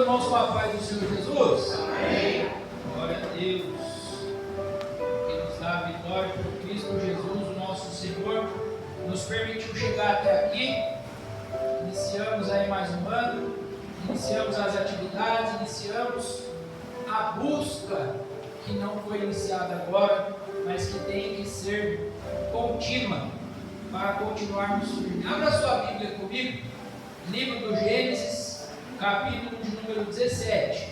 irmãos, com a paz do Senhor Jesus? Amém. Glória a Deus, que nos dá a vitória por Cristo Jesus, o nosso Senhor, nos permitiu chegar até aqui. Iniciamos aí mais um ano, iniciamos as atividades, iniciamos a busca que não foi iniciada agora, mas que tem que ser contínua para continuarmos firmes. Abra sua Bíblia comigo, livro do Gênesis, capítulo de número 17.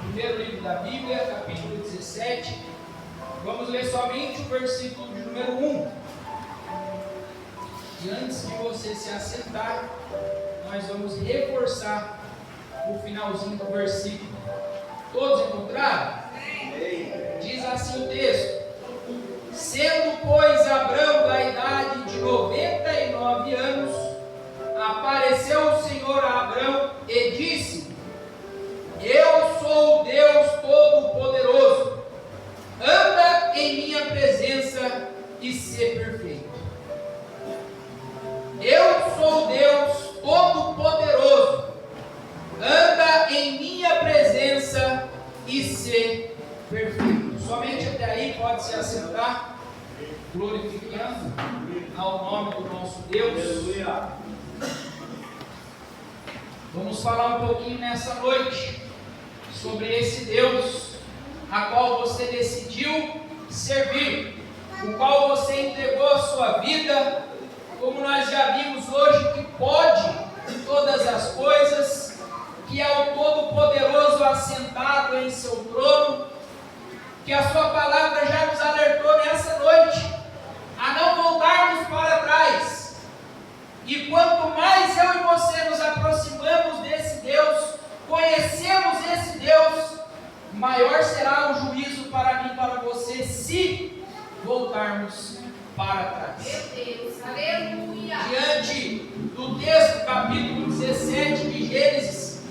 Primeiro livro da Bíblia, capítulo 17. Vamos ler somente o versículo de número 1. E antes de você se assentar, nós vamos reforçar o finalzinho do versículo. Todos encontraram? Diz assim o texto: sendo, pois, Abrão da idade de 99 anos, apareceu o Senhor a Abrão e disse: eu sou o Deus Todo-Poderoso, anda em minha presença e sê perfeito. Eu sou o Deus Todo-Poderoso, anda em minha presença e sê perfeito. Somente até aí, pode se assentar, glorificando ao nome do nosso Deus. Aleluia. Vamos falar um pouquinho nessa noite sobre esse Deus a qual você decidiu servir, o qual você entregou a sua vida, como nós já vimos hoje, que pode todas as coisas, que é o Todo-Poderoso assentado em seu trono, que a sua palavra já nos alertou nessa noite a não voltarmos para trás. E quanto mais eu e você nos aproximamos desse Deus, conhecemos esse Deus, maior será o juízo para mim e para você se voltarmos para trás. Meu Deus, aleluia. Diante do texto, capítulo 17 de Gênesis,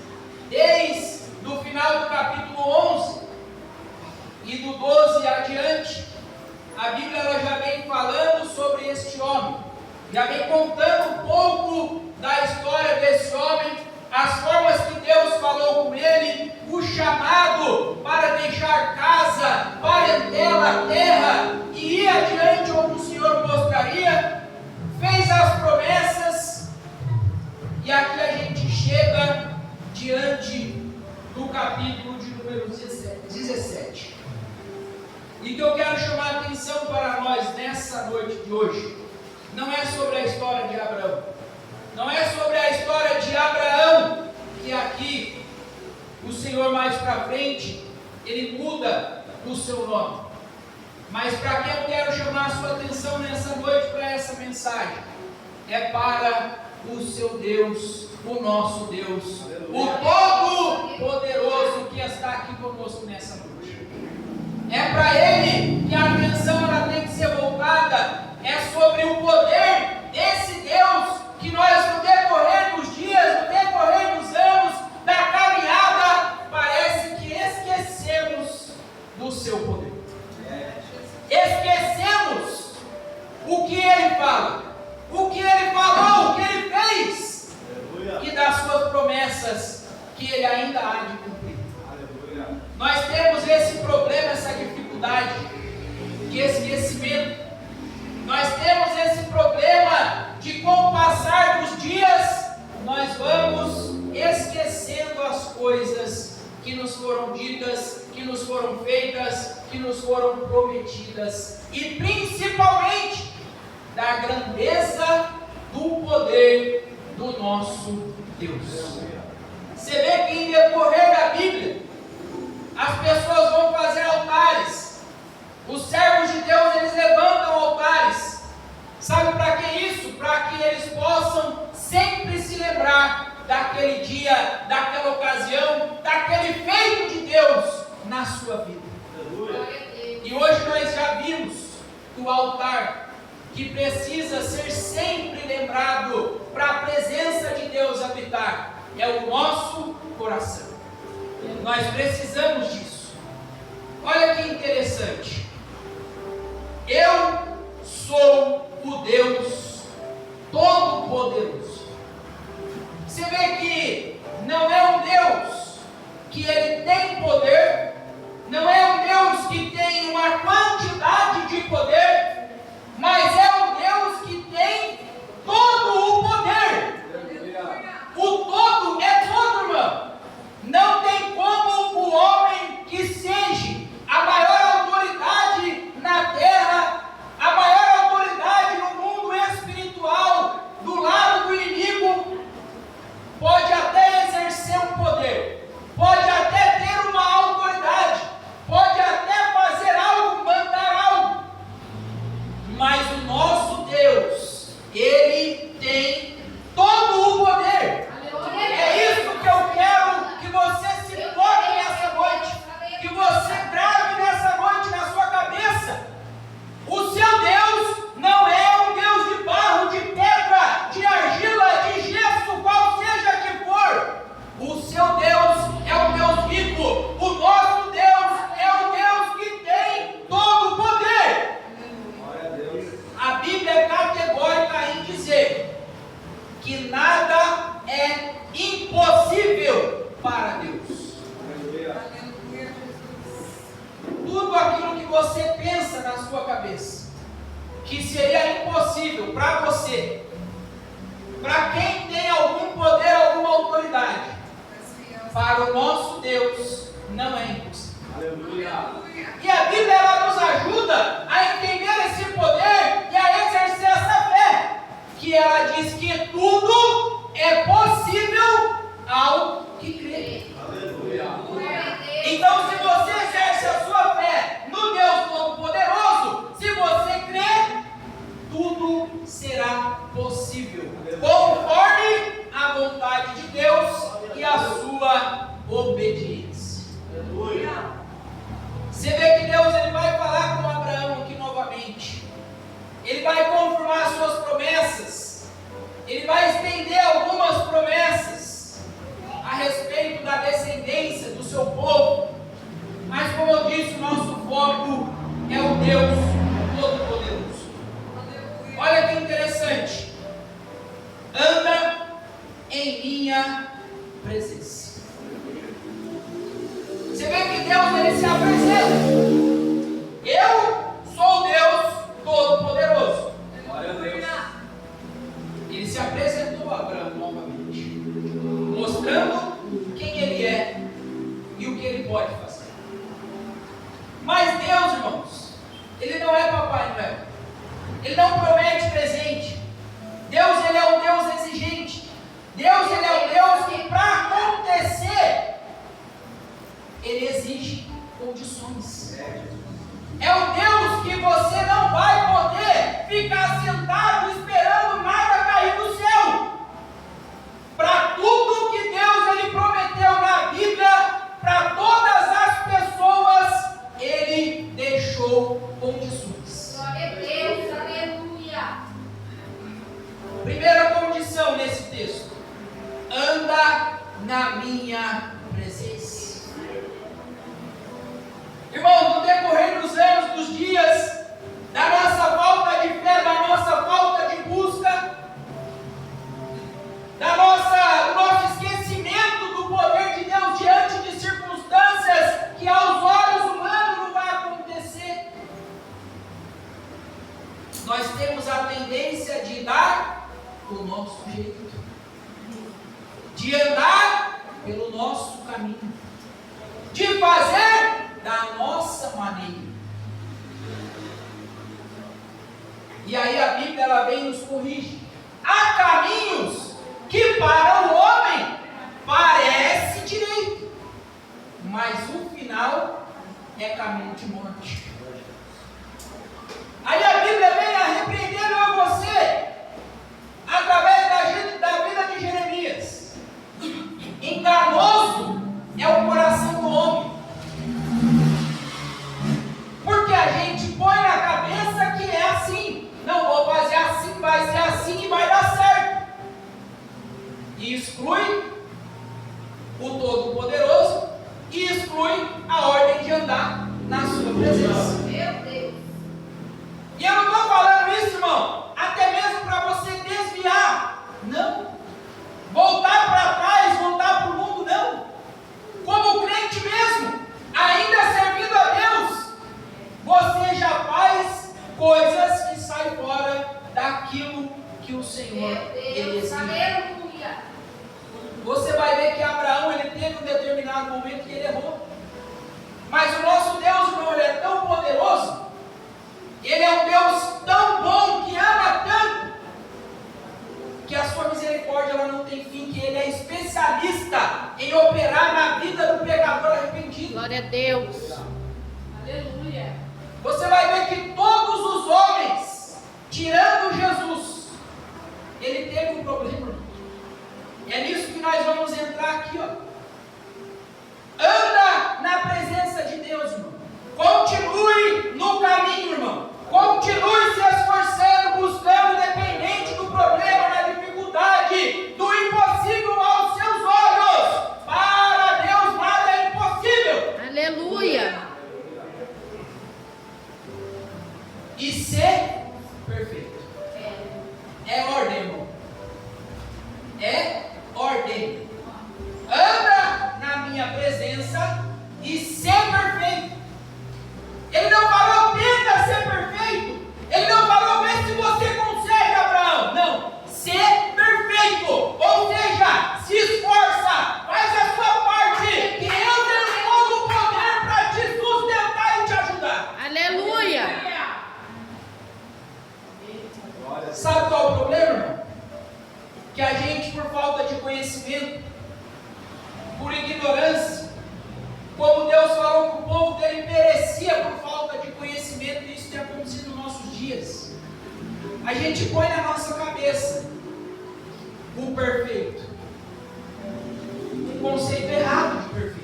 desde o final do capítulo 11 e do 12 adiante, a Bíblia ela já vem falando sobre este homem, já vem contando um pouco da história desse homem, as formas que Deus falou com ele, o chamado para deixar casa, parentela, terra e ir adiante onde o Senhor mostraria, fez as promessas, e aqui a gente chega diante do capítulo de número 17. E que eu quero chamar a atenção para nós nessa noite de hoje, não é sobre a história de Abraão, não é sobre a história de Abraão, que aqui o Senhor mais para frente, ele muda o seu nome. Mas para que eu quero chamar a sua atenção nessa noite para essa mensagem? É para o seu Deus, o nosso Deus, o Todo-Poderoso que está aqui conosco nessa noite. É para Ele que a atenção ela tem que ser voltada, é sobre o poder desse Deus que nós no decorrer dos dias, no decorrer dos anos, da caminhada, parece que esquecemos do seu poder. Esquecemos o que Ele fala, o que Ele falou, o que Ele fez, e das suas promessas que Ele ainda há de cumprir. Nós temos esse problema, essa dificuldade de esquecimento. Nós temos esse problema de, com o passar dos dias, nós vamos esquecendo as coisas que nos foram ditas, que nos foram feitas, que nos foram prometidas, e principalmente da grandeza do poder do nosso Deus. Você vê que em decorrer da Bíblia, as pessoas vão fazer altares, os servos de Deus eles levantam altares. Sabe para que isso? Para que eles possam sempre se lembrar daquele dia, daquela ocasião, daquele feito de Deus na sua vida. E hoje nós já vimos o altar que precisa ser sempre lembrado para a presença de Deus habitar, é o nosso coração. Nós precisamos disso. Olha que interessante. Eu sou o Deus Todo-Poderoso. pensa na sua cabeça que seria impossível para você, para quem tem algum poder, alguma autoridade, para o nosso Deus não é impossível. Aleluia. E a Bíblia ela nos ajuda a entender esse poder e a exercer essa fé, que ela diz que tudo é possível ao que crê. Aleluia. Então, se você exerce a sua fé no Deus Todo-Poderoso, se você crê, tudo será possível, conforme a vontade de Deus e a sua obediência. Aleluia. Você vê que Deus ele vai falar com Abraão aqui novamente. Ele vai confirmar as suas promessas. Ele vai estender algumas promessas a respeito da descendência do seu povo. Mas como eu disse, o nosso foco é o Deus Todo-Poderoso. Olha que interessante. Anda em minha presença. Você vê que Deus ele se apresenta. Eu sou o Deus Todo-Poderoso. Glória a Deus. Ele se apresentou a Abraão novamente, mostrando quem ele é e o que ele pode fazer. Mas Deus, irmãos, ele não é Papai Noel. Ele não promete presente. Deus ele é um Deus exigente. Deus ele é um Deus que para acontecer ele exige condições. É um Deus que você não vai poder ficar sentado esperando nada cair do céu. Para tudo que Deus ele prometeu na Bíblia, para todas as pessoas, ele deixou condições. Glória a Deus, aleluia. Primeira condição nesse texto: anda na minha presença. Irmão, no decorrer dos anos, dos dias, da nossa falta de fé, da nossa falta de busca, do nosso esquecimento do poder de Deus diante de circunstâncias que aos olhos humanos não vai acontecer, nós temos a tendência de dar do nosso jeito, de andar pelo nosso caminho, de fazer da nossa maneira. E aí a Bíblia ela vem e nos corrige. Há caminhos que para o homem parece direito, mas o final é caminho de morte. Aí a Bíblia vem a repreender eu e você através da vida de Jeremias. Enganoso é o coração do homem, porque a gente põe na cabeça que é assim. Não vou fazer assim, vai ser assim e vai dar certo. E exclui o Todo-Poderoso e exclui a ordem de andar na sua presença. Meu Deus. E eu não estou falando isso, irmão, até mesmo para você desviar. Não. Voltar para trás, voltar para o mundo, não. Como crente mesmo, ainda servindo a Deus, você já faz coisas que saem fora daquilo que o Senhor Meu ele Deus, exige. aleluia. Você vai ver que Abraão ele teve um determinado momento que ele errou. Mas o nosso Deus, irmão, ele é tão poderoso, ele é um Deus tão bom, que ama tanto, que a sua misericórdia ela não tem fim, que ele é especialista em operar na vida do pecador arrependido. Glória a Deus. Aleluia. Você vai ver que todos os homens, tirando Jesus, ele teve um problema. E é nisso que nós vamos entrar aqui, ó. Anda na presença de Deus, irmão. Continue no caminho, irmão. Continue se esforçando, buscando, independente do problema, da dificuldade, do impossível aos seus olhos. Para Deus nada é impossível. Aleluia. E ser perfeito. É ordem, irmão. É ordem. Anda na minha presença e ser perfeito. Ele não falou tenta ser a gente põe na nossa cabeça o perfeito, um conceito errado de perfeito.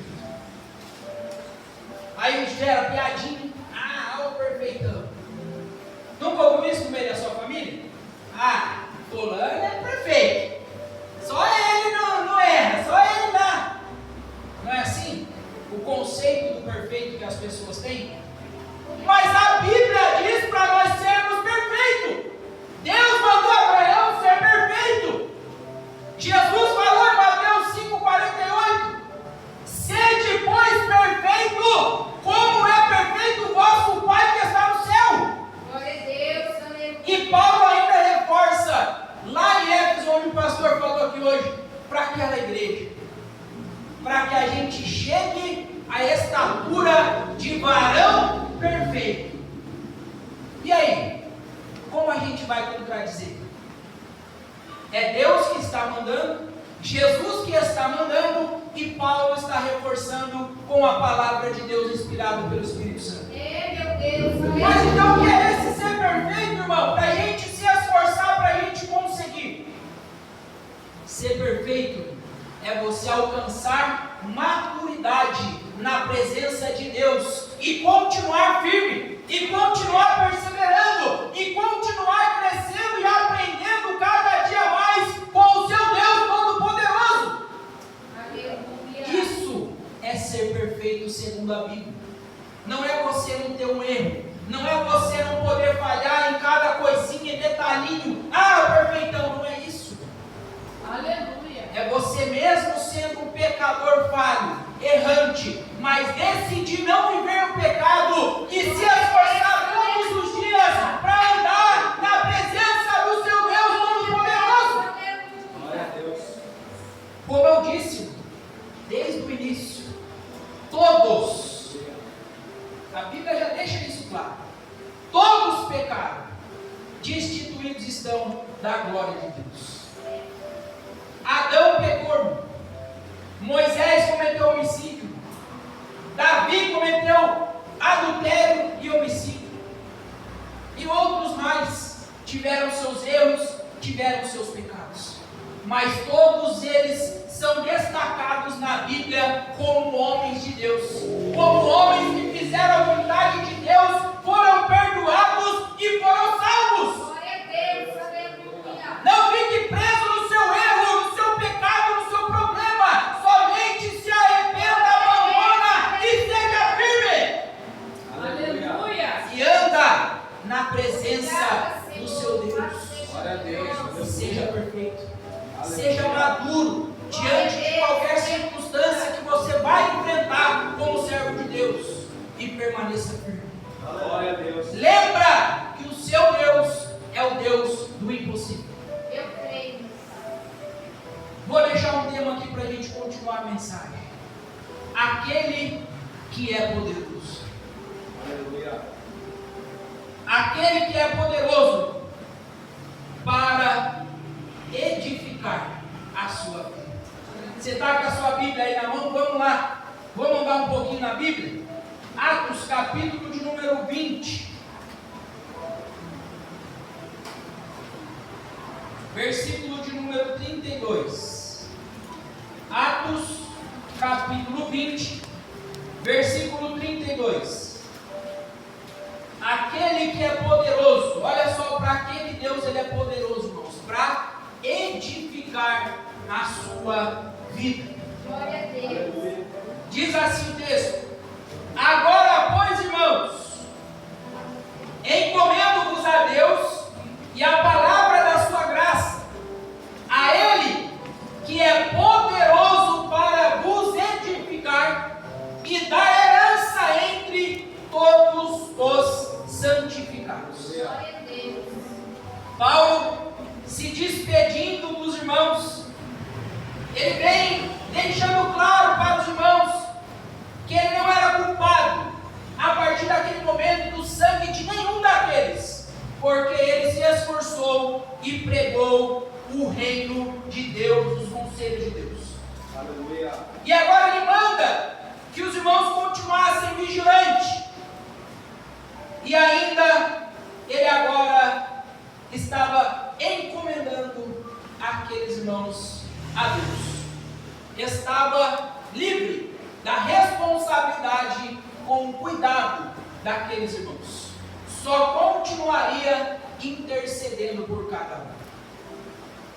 Aí gera piadinha, o perfeitão. Nunca ouviu isso no meio da sua família? Fulano é perfeito, só ele não erra, só ele dá. Não é assim o conceito do perfeito que as pessoas têm? Mas a Bíblia diz para nós sermos perfeitos. Deus mandou Abraão ser perfeito. Jesus falou em Mateus 5,48: sede, pois, perfeito, como é perfeito o vosso Pai que está no céu. Glória a Deus, aleluia. E Paulo ainda reforça, lá em Éfeso, onde o pastor falou aqui hoje, para aquela igreja, para que a gente chegue à estatura de varão perfeito. E aí, como a gente vai contradizer? É Deus que está mandando, Jesus que está mandando, e Paulo está reforçando com a palavra de Deus inspirada pelo Espírito Santo. Meu Deus, Mas então o que é esse ser perfeito, irmão? Para a gente se esforçar, para a gente conseguir. Ser perfeito é você alcançar maturidade na presença de Deus e continuar firme, e continuar perseverando, e continuar crescendo e aprendendo cada dia mais com o seu Deus Todo-Poderoso. aleluia. Isso é ser perfeito segundo a Bíblia. Não é você não ter um erro, não é você não poder falhar em cada coisinha e detalhinho. Perfeitão, não é isso. Aleluia. É você mesmo sendo um pecador falho, errante, mas decidir não viver o pecado e se esforçar todos os dias para andar na presença do seu Deus Todo-Poderoso. Glória a Deus. Como eu disse desde o início, todos, a Bíblia já deixa isso claro, todos pecaram, destituídos estão da glória de Deus. Adão pecou, Moisés cometeu homicídio, Davi cometeu adultério e homicídio, e outros mais tiveram seus erros, tiveram seus pecados, mas todos eles são destacados na Bíblia como homens de Deus, como homens que fizeram a vontade de Deus, foram perdoados e foram salvos. Glória a Deus, aleluia. Não fique preso no seu erro, no seu pecado, no seu problema. Somente se arrependa, abandona e seja firme. Aleluia. E anda na presença do seu Deus. Glória a Deus. E seja perfeito. Seja maduro diante de qualquer circunstância que você vai enfrentar como servo de Deus. E permaneça firme. Glória a Deus. Lembra que o seu Deus é o Deus do impossível. Eu creio. Vou deixar um tema aqui para a gente continuar a mensagem. Aquele que é poderoso. Aleluia. Aquele que é poderoso para edificar a sua vida. Você está com a sua Bíblia aí na mão? Vamos lá. Vamos andar um pouquinho na Bíblia? Atos, capítulo de número 20. Versículo de número 32. Atos, capítulo 20, versículo 32. Aquele que é poderoso, olha só para que Deus ele é poderoso, irmãos, para edificar a sua vida. Glória a Deus. Diz assim o texto: agora, pois, irmãos, encomendo-vos a Deus e a palavra da sua graça, a Ele que é poderoso para vos edificar e dar herança entre todos os santificados. Glória a Deus. Paulo, se despedindo dos irmãos, ele vem deixando claro para os irmãos que ele não era culpado a partir daquele momento do sangue de nenhum daqueles, porque ele se esforçou e pregou o reino de Deus, os conselhos de Deus. Aleluia. E agora ele manda que os irmãos continuassem vigilantes. E ainda, ele agora está irmãos a Deus. Estava livre da responsabilidade com o cuidado daqueles irmãos. Só continuaria intercedendo por cada um.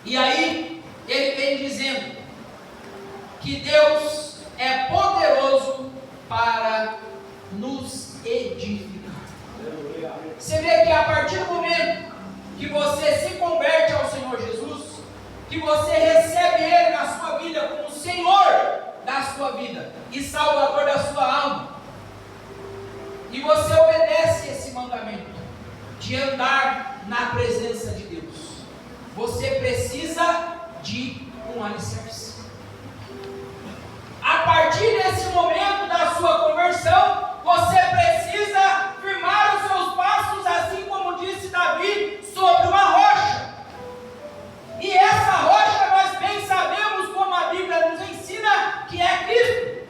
E aí, ele vem dizendo que Deus é poderoso para nos edificar. Você vê que a partir do momento que você se converte ao Senhor Jesus, que você recebe Ele na sua vida como Senhor da sua vida e Salvador da sua alma, e você obedece esse mandamento de andar na presença de Deus, você precisa de um alicerce. A partir desse momento da sua conversão, você precisa firmar os seus passos, assim como disse Davi, sobre uma rocha. E essa rocha nós bem sabemos, como a Bíblia nos ensina, que é Cristo.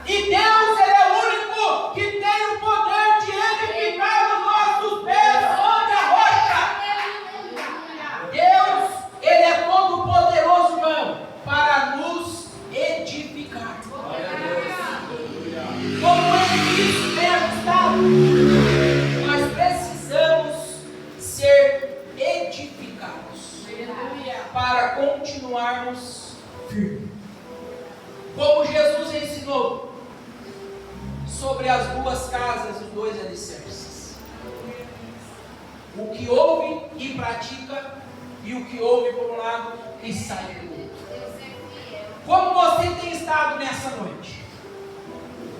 E Deus, Ele é o único que tem o poder de edificar os nossos pés sobre a rocha. Deus, Ele é todo poderoso, irmão, para nos edificar. Como Ele bem ajustado, nós precisamos ser edificados para continuarmos firmes. Como Jesus ensinou sobre as duas casas e os dois alicerces: o que ouve e pratica, e o que ouve por um lado e sai pelo outro. Como você tem estado nessa noite?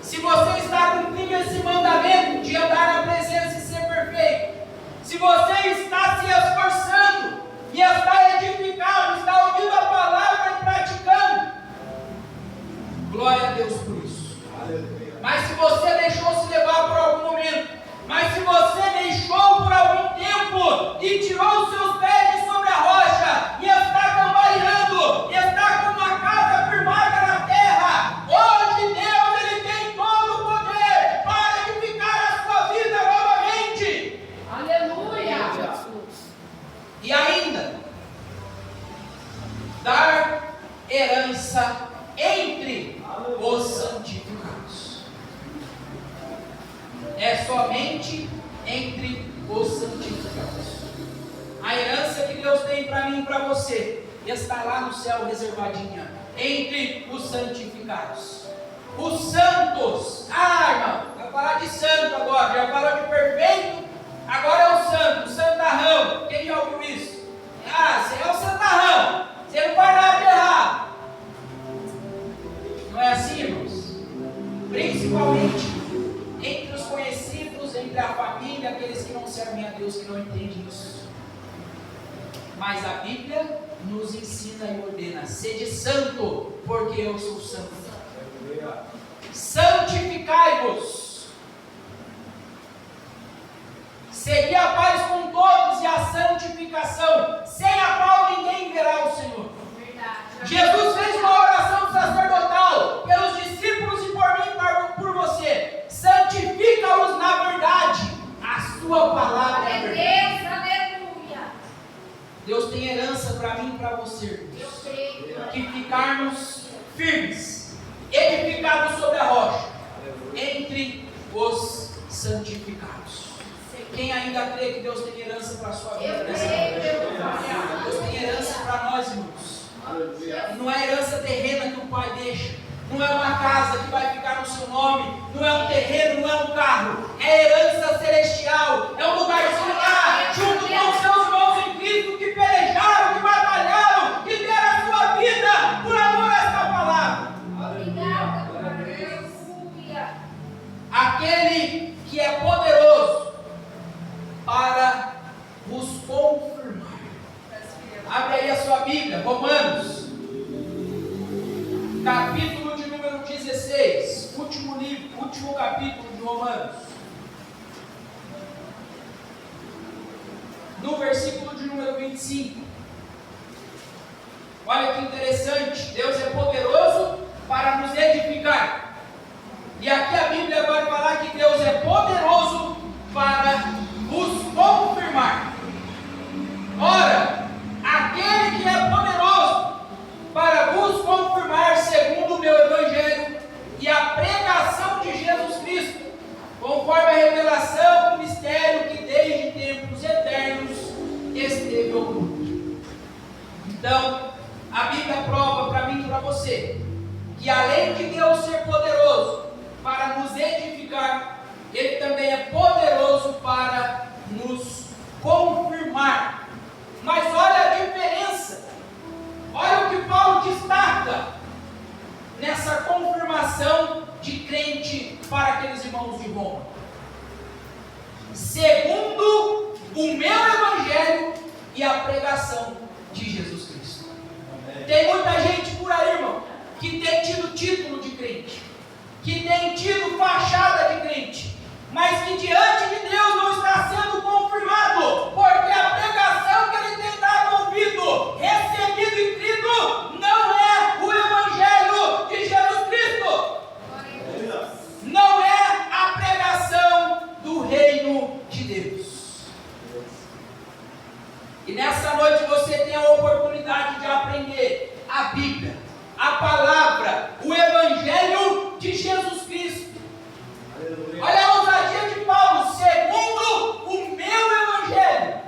Se você está cumprindo esse mandamento de andar na presença e ser perfeito, se você está se esforçando e está edificado, está ouvindo a palavra e praticando, glória a Deus por isso. Mas se você deixou se levar por algum momento, mas se você deixou por algum tempo e tirou os seus pés de sobre a rocha e está cambaleando, está com uma casa firmada na terra, hoje Deus, Ele tem todo o poder para edificar a sua vida novamente. Aleluia! E ainda dar herança entre os santificados. É somente entre os santificados. A herança que Deus tem para mim e para você está lá no céu reservadinha, entre os santificados. Os santos. Irmão, vai falar de santo agora, já falou de perfeito, agora é o santo, o santarrão. Quem já ouviu isso? Você é o santarrão, você não faz nada de errado. Não é assim, irmãos? Principalmente entre os conhecidos, entre a família, aqueles que não servem a Deus, que não entendem isso. Mas a Bíblia nos ensina e ordena: sede santo, porque eu sou santo. Santificai-vos. Segui a paz com todos e a santificação, sem a qual ninguém verá o Senhor. Jesus fez uma oração sacerdotal pelos discípulos e por mim e por você: santifica-os na verdade, a sua palavra é verdade. Deus tem herança para mim e para você, que ficarmos firmes, edificados sobre a rocha, entre os santificados. Quem ainda crê que Deus tem herança para a sua vida nessa noite? Deus tem herança para nós, irmãos. Não é herança terrena que o Pai deixa, não é uma casa que vai ficar no seu nome, não é um terreno, não é um carro, é herança celestial, é um lugarzinho lá, junto com os seus irmãos em Cristo que pelejaram, que batalharam, que deram a sua vida por amor a essa palavra. Aquele que é poderoso para vos confirmar. Abre aí a sua Bíblia, Romanos, capítulo de número 16, último capítulo de Romanos, no versículo de número 25. Olha que interessante, Deus é poderoso para nos edificar. E aqui a Bíblia vai falar que Deus é poderoso para vos confirmar. Ora, aquele que é poderoso e a pregação de Jesus Cristo. Tem muita gente por aí, irmão, que tem tido título de crente, que tem tido fachada de crente, mas que diante de Deus não está sendo confirmado, porque a pregação que ele tem dado ouvido, recebido e crido, não é o Evangelho de Jesus Cristo. Não é a pregação do reino de Deus. E nessa noite você tem a oportunidade de aprender a Bíblia, a palavra, o Evangelho de Jesus Cristo. Aleluia. Olha a ousadia de Paulo, segundo o meu Evangelho.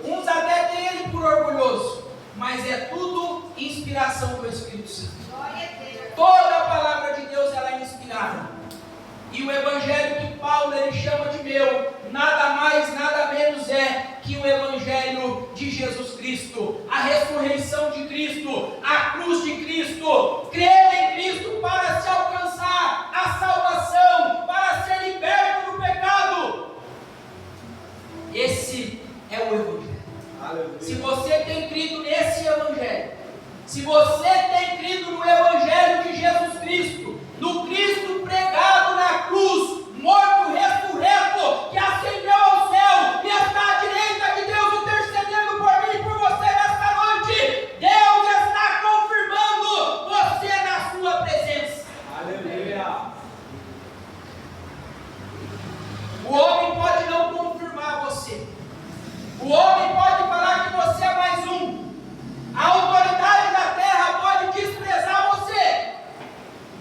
Uns até têm ele por orgulhoso, mas é tudo inspiração do Espírito Santo. Toda a palavra de Deus ela é inspirada. E o Evangelho que Paulo ele chama de meu, nada mais, nada menos é que o Evangelho de Jesus Cristo, a ressurreição de Cristo, a cruz de Cristo, crer em Cristo para se alcançar a salvação, para ser liberto do pecado. Esse é o Evangelho. Aleluia. Se você tem crido nesse Evangelho, se você tem crido no Evangelho de Jesus Cristo, no Cristo pregado na cruz, morto, ressurreto, que ascendeu ao céu e está à direita de Deus intercedendo por mim e por você nesta noite, Deus está confirmando você na sua presença. Aleluia. O homem pode não confirmar você, o homem pode falar que você é mais um, a autoridade da terra pode desprezar você,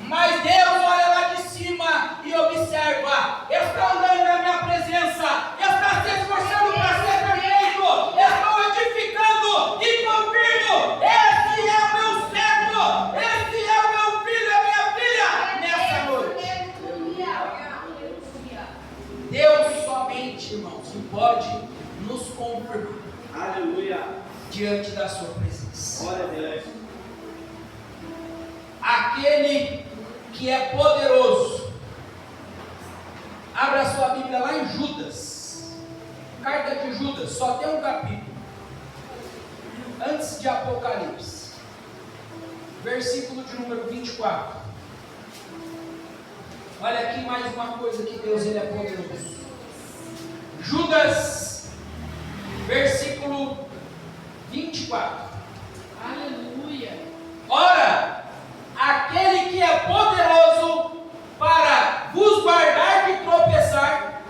mas Deus olha lá de cima e observa, está andando na minha presença, está se esforçando para ser perfeito, estou edificando e confirmo, esse é o meu servo, esse é o meu filho, a minha filha, nessa noite. Deus somente, irmãos, que pode nos confirmar. Aleluia. Diante da sua presença. Glória a Deus. Aquele que é poderoso. Abra sua Bíblia lá em Judas. Carta de Judas, só tem um capítulo. Antes de Apocalipse. Versículo de número 24. Olha aqui mais uma coisa que Deus ele é poderoso. Judas, versículo 24. Aleluia. Ora, aquele que é poderoso para vos guardar de tropeçar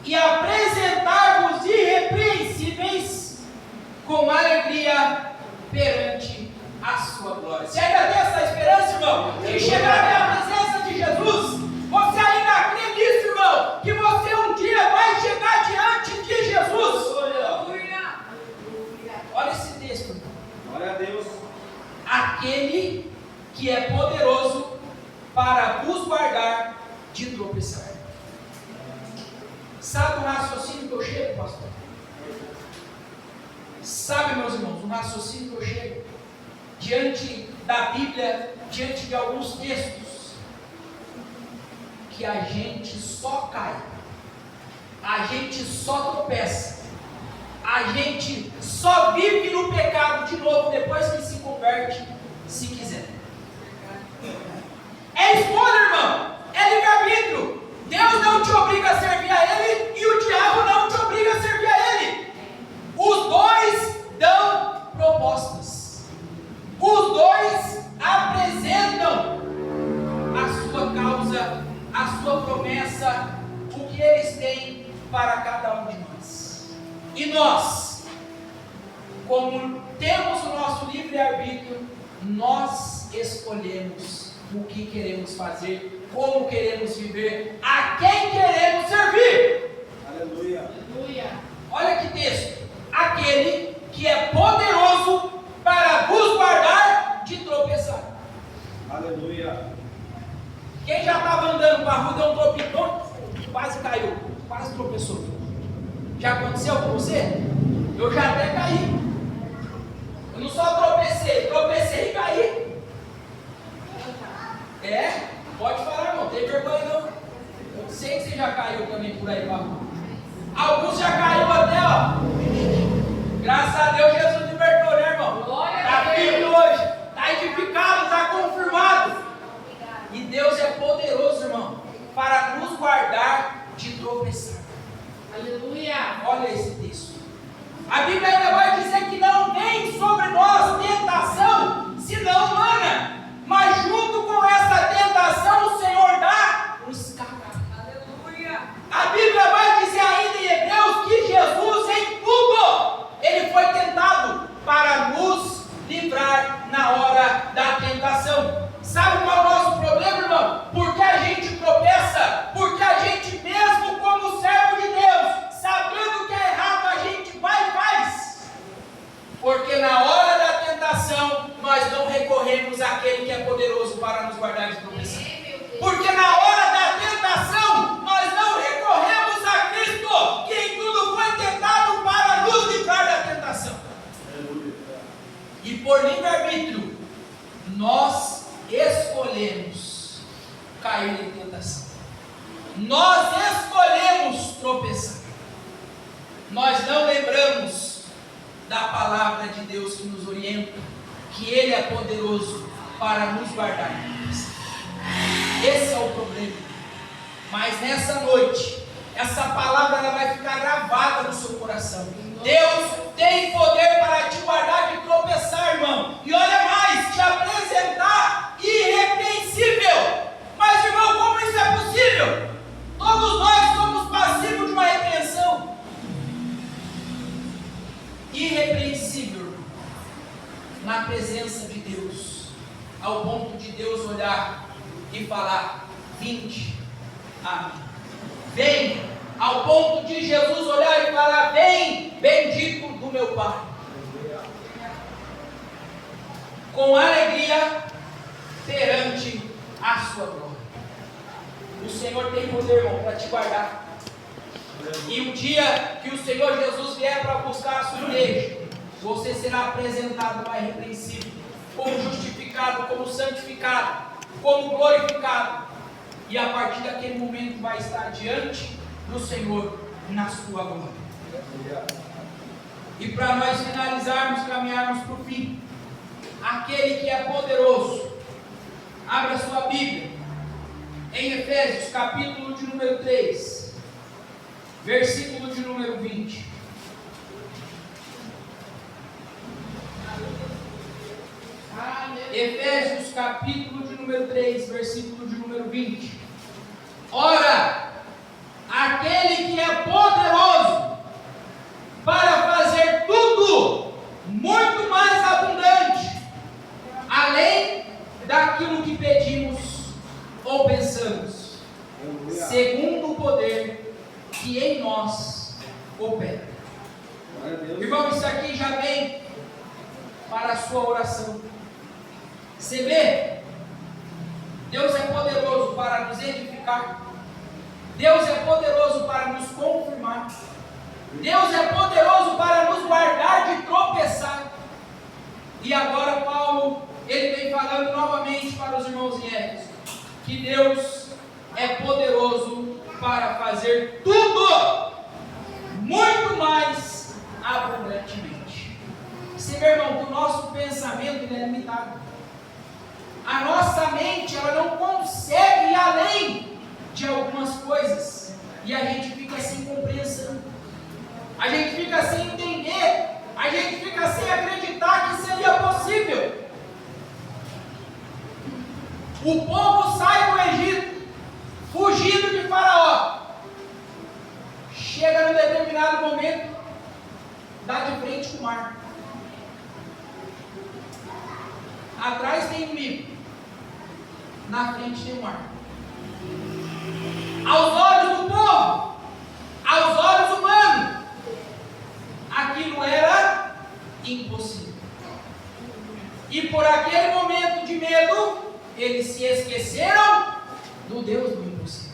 e apresentar-vos irrepreensíveis com alegria perante a sua glória. Você ainda tem essa esperança, irmão, de chegar até a presença de Jesus? Você ainda crê nisso, irmão? Que você um dia vai chegar diante de Jesus? Olha esse texto, irmão. Glória a Deus. Aquele que é poderoso para vos guardar de tropeçar. Sabe o raciocínio que eu chego, pastor? Sabe, meus irmãos, o raciocínio que eu chego diante da Bíblia, diante de alguns textos, que a gente só cai, a gente só tropeça, a gente só vive no pecado de novo depois que se converte, se quiser. É escolha, irmão, é livre-arbítrio. Deus não te obriga a servir a Ele e o diabo não te obriga a servir a Ele. Os dois dão propostas, os dois apresentam a sua causa, a sua promessa, o que eles têm para cada um de nós. E nós, como temos o nosso livre-arbítrio, nós escolhemos o que queremos fazer, como queremos viver, a quem queremos servir. Aleluia. Aleluia. Olha que texto. Aquele que é poderoso para vos guardar de tropeçar. Aleluia. Quem já estava andando para a rua, deu um tropicão, quase caiu, quase tropeçou. Já aconteceu com você? Eu já até caí. Eu não só tropecei e caí. É, pode falar, não tem vergonha não. Eu sei que você já caiu também por aí para a rua. Alguns já caiu até, ó. olha esse texto. A Bíblia ainda vai dizer que não vem sobre nós tentação, senão humana. Mas junto com essa tentação, o Senhor dá um escape. Aleluia. A Bíblia vai dizer ainda em Hebreus que Jesus, em tudo, Ele foi tentado para nos livrar na hora da tentação. Sabe qual é o nosso problema, irmão? Porque a gente tropeça, porque a gente mesmo como servo de Deus, sabendo que é errado, a gente vai e faz. Porque na hora da tentação, nós não recorremos àquele que é poderoso para nos guardar de tropeçar. Porque na hora da tentação, nós não recorremos a Cristo, que em tudo foi tentado para nos livrar da tentação. E por livre-arbítrio, nós escolhemos cair em tentação. Nós escolhemos tropeçar. Nós não lembramos da palavra de Deus que nos orienta, que Ele é poderoso para nos guardar de tropeçar. Esse é o problema. Mas nessa noite, essa palavra ela vai ficar gravada no seu coração. Deus tem poder para te guardar de tropeçar, irmão. E olha mais, te apresentar irrepreensível. Mas, irmão, como isso é possível? Todos nós somos passivos de uma repreensão. Irrepreensível, irmão, na presença de Deus, ao ponto de Deus olhar e falar: vinde a mim. Vem. Ao ponto de Jesus olhar e falar: vem, bendito do meu Pai. Com alegria perante a sua glória. O Senhor tem poder, irmão, para te guardar. E o dia que o Senhor Jesus vier para buscar a sua igreja, você será apresentado como irrepreensível, como justificado, como santificado, como glorificado. E a partir daquele momento vai estar diante do Senhor na sua glória. E para nós finalizarmos, caminharmos para o fim, aquele que é poderoso, abra sua Bíblia em Efésios capítulo de número 3, versículo de número 20. Efésios capítulo de número 3, versículo de número 20. Ora, aquele que é poderoso para fazer tudo muito mais abundante, além daquilo que pedimos ou pensamos, segundo o poder que em nós opera. Irmão, isso aqui já vem para a sua oração. Você vê? Deus é poderoso para nos edificar. Deus é poderoso para nos confirmar. Deus é poderoso para nos guardar de tropeçar. E agora Paulo, ele vem falando novamente para os irmãos em Éfeso, que Deus é poderoso para fazer tudo muito mais abundantemente. Você vê, irmão, que o nosso pensamento ele é limitado. A nossa mente, ela não consegue ir além de algumas coisas, e a gente fica sem compreensão, a gente fica sem entender, a gente fica sem acreditar que seria possível. O povo sai do Egito, fugindo de Faraó, chega num determinado momento, dá de frente com o mar, atrás tem inimigo, na frente tem o mar. Aos olhos do povo, aos olhos humanos, aquilo era impossível. E por aquele momento de medo, eles se esqueceram do Deus do impossível,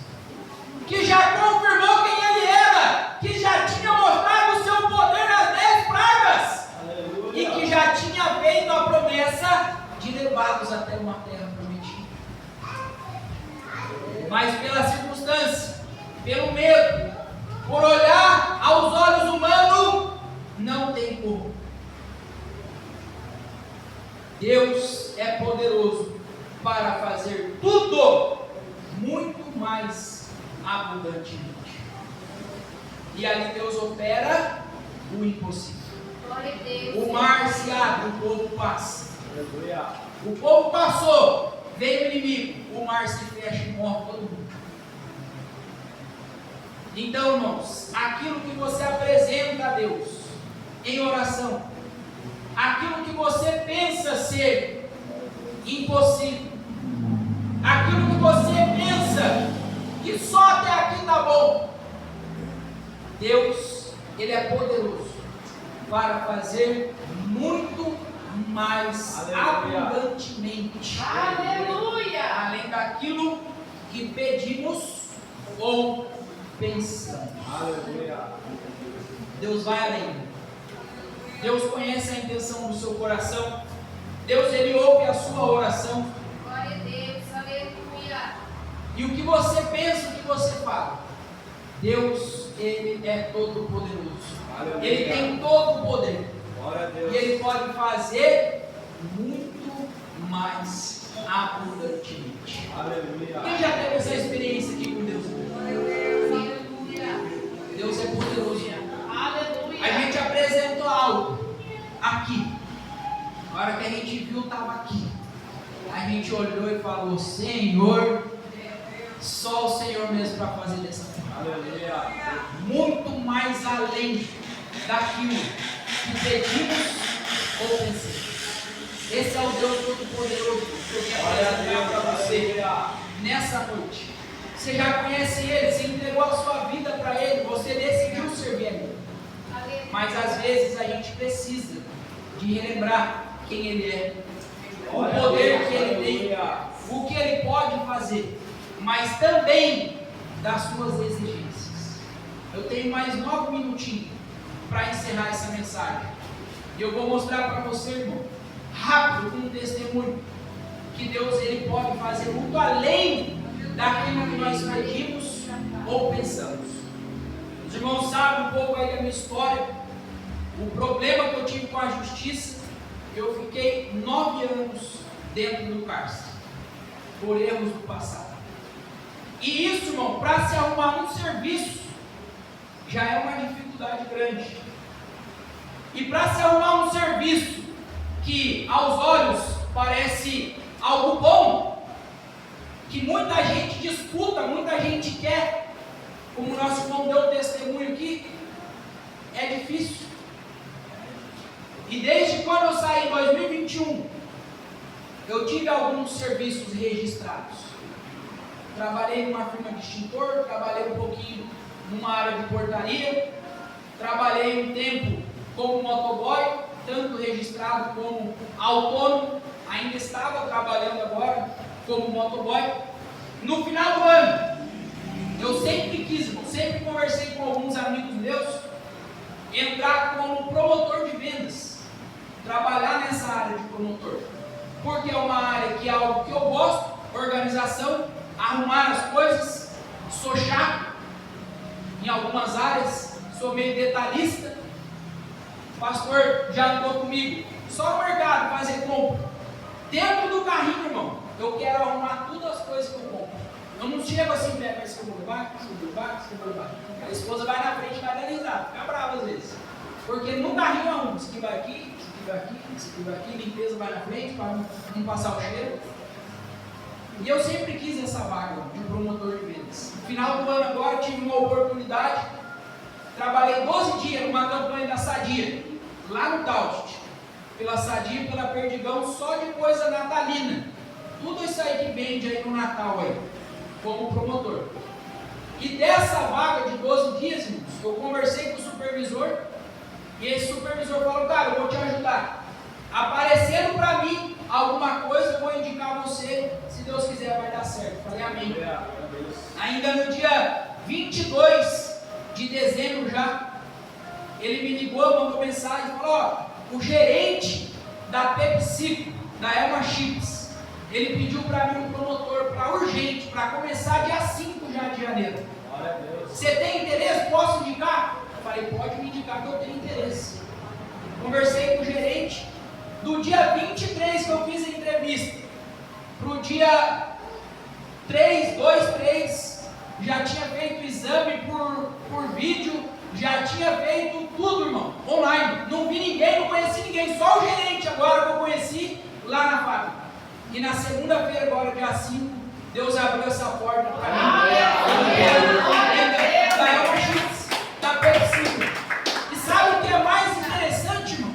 que já confirmou quem Ele era, que já tinha mostrado o seu poder nas 10 pragas. Aleluia. E que já tinha feito a promessa de levá-los até uma terra prometida. Mas pela circunstância, pelo medo, por olhar aos olhos humanos, não tem como. Deus é poderoso para fazer tudo muito mais abundantemente. E ali Deus opera o impossível. Glória a Deus. O mar se abre, o povo passa. Aleluia. O povo passou, veio o inimigo, o mar se fecha e morre todo mundo. Então, irmãos, aquilo que você apresenta a Deus em oração, aquilo que você pensa ser impossível, aquilo que você pensa que só até aqui está bom, Deus, Ele é poderoso para fazer muito mais abundantemente, Aleluia. além daquilo que pedimos ou pensamos. Aleluia. Deus vai além. Deus conhece a intenção do seu coração. Deus, Ele ouve a sua oração. Glória a Deus. Aleluia. E o que você pensa, o que você fala, Deus, Ele é todo poderoso. Aleluia. Ele tem todo o poder. Glória a Deus. E Ele pode fazer muito mais abundantemente. Aleluia. Quem já teve essa experiência aqui com Deus? Aleluia. Deus é poderoso. Aleluia. A gente apresentou algo aqui. A hora que a gente viu, estava aqui. A gente olhou e falou: Senhor, só o Senhor mesmo para fazer dessa forma. Aleluia. Muito mais além daquilo que pedimos ou pensamos. Esse é o Deus Todo-Poderoso que eu quero Glória a apresentar Deus. para você Aleluia. nessa noite. Você já conhece Ele, você entregou a sua vida para Ele, você decidiu servir a Ele. Mas às vezes a gente precisa de relembrar quem Ele é, o poder que Ele tem, o que Ele pode fazer, mas também das suas exigências. Eu tenho mais 9 minutinhos para encerrar essa mensagem. E eu vou mostrar para você, irmão, rápido, com um testemunho, que Deus, Ele pode fazer muito além daquilo que nós pedimos ou pensamos. Os irmãos sabem um pouco aí da minha história, o problema que eu tive com a justiça. Eu fiquei 9 anos dentro do cárcere, por erros do passado. E isso, irmão, para se arrumar um serviço, já é uma dificuldade grande. E para se arrumar um serviço que aos olhos parece algo bom, que muita gente disputa, muita gente quer, como o nosso irmão deu testemunho aqui, é difícil. E desde quando eu saí em 2021, eu tive alguns serviços registrados. Trabalhei numa firma de extintor, trabalhei um pouquinho numa área de portaria, trabalhei um tempo como motoboy, tanto registrado como autônomo, ainda estava trabalhando agora como motoboy. No final do ano, eu sempre quis, sempre conversei com alguns amigos meus, entrar como promotor de vendas, trabalhar nessa área de promotor, porque é uma área que é algo que eu gosto, organização, arrumar as coisas, sou chato em algumas áreas, sou meio detalhista. O pastor já andou comigo, só no mercado fazer compra, dentro do carrinho, irmão, eu quero arrumar todas as coisas que eu compro. Eu não chego assim, mas que eu vou levar, que eu vou levar. A esposa vai na frente e vai dar risada, fica brava às vezes, porque no carrinho arruma, isso aqui vai aqui, isso aqui vai aqui, isso aqui vai aqui, limpeza vai na frente para não passar o cheiro. E eu sempre quis essa vaga de promotor de vendas. No final do ano agora tive uma oportunidade, trabalhei 12 dias numa campanha da Sadia, lá no Taust, pela Sadia e pela Perdigão, só de coisa natalina. Tudo isso aí que vende aí no Natal aí, como promotor. E dessa vaga de 12 dias, irmãos, eu conversei com o supervisor, e esse supervisor falou: cara, eu vou te ajudar. Aparecendo para mim alguma coisa, eu vou indicar você, se Deus quiser vai dar certo. Falei amém. Ainda no dia 22 de dezembro já, ele me ligou, mandou mensagem e falou: ó, o gerente da PepsiCo, da Elma Chips, ele pediu para mim um promotor para urgente, para começar dia 5 já de janeiro. Você tem interesse? Posso indicar? Eu falei: pode me indicar que eu tenho interesse. Conversei com o gerente. Do dia 23 que eu fiz a entrevista, para o dia 3, já tinha feito o exame por vídeo, já tinha feito tudo, irmão, online. Não vi ninguém, não conheci ninguém, só o gerente agora que eu conheci lá na fábrica. E na segunda-feira, agora dia 5, Deus abriu essa porta para mim. Da Elma Chips, da PepsiCo. E sabe o que é mais interessante, irmãos?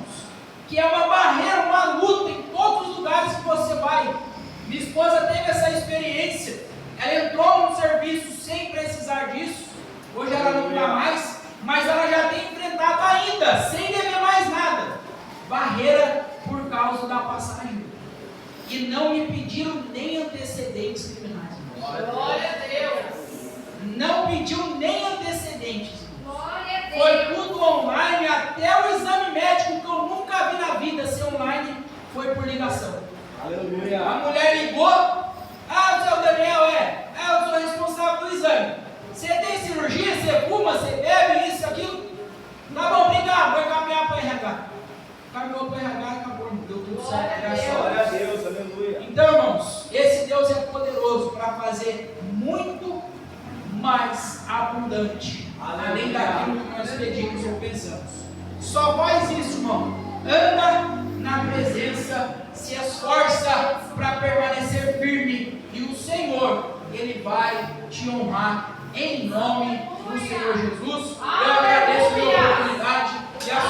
Que é uma barreira, uma luta em todos os lugares que você vai. Minha esposa teve essa experiência. Ela entrou no serviço sem precisar disso. Hoje ela não está mais, mas ela já tem enfrentado ainda, sem dever mais nada, barreira por causa da passagem. E não me pediram nem antecedentes criminais. Glória a Deus. Não pediu nem antecedentes. Glória a Deus. Foi tudo online, até o exame médico que eu nunca vi na vida ser online, foi por ligação. Aleluia. A mulher ligou, seu Daniel, eu sou responsável pelo exame. Você tem cirurgia, você fuma, você bebe, isso, aquilo? Tá bom, obrigado, vou encaminhar para o RH. Caminhou para o RH e acabou, deu tudo certo. Glória a Deus, aleluia. Então, irmãos, esse Deus é poderoso para fazer muito mais abundante, além daquilo que nós pedimos ou pensamos. Só faz isso, irmão. Anda na presença, se esforça para permanecer firme, e o Senhor, Ele vai te honrar em nome do Senhor Jesus. Eu agradeço pela oportunidade e a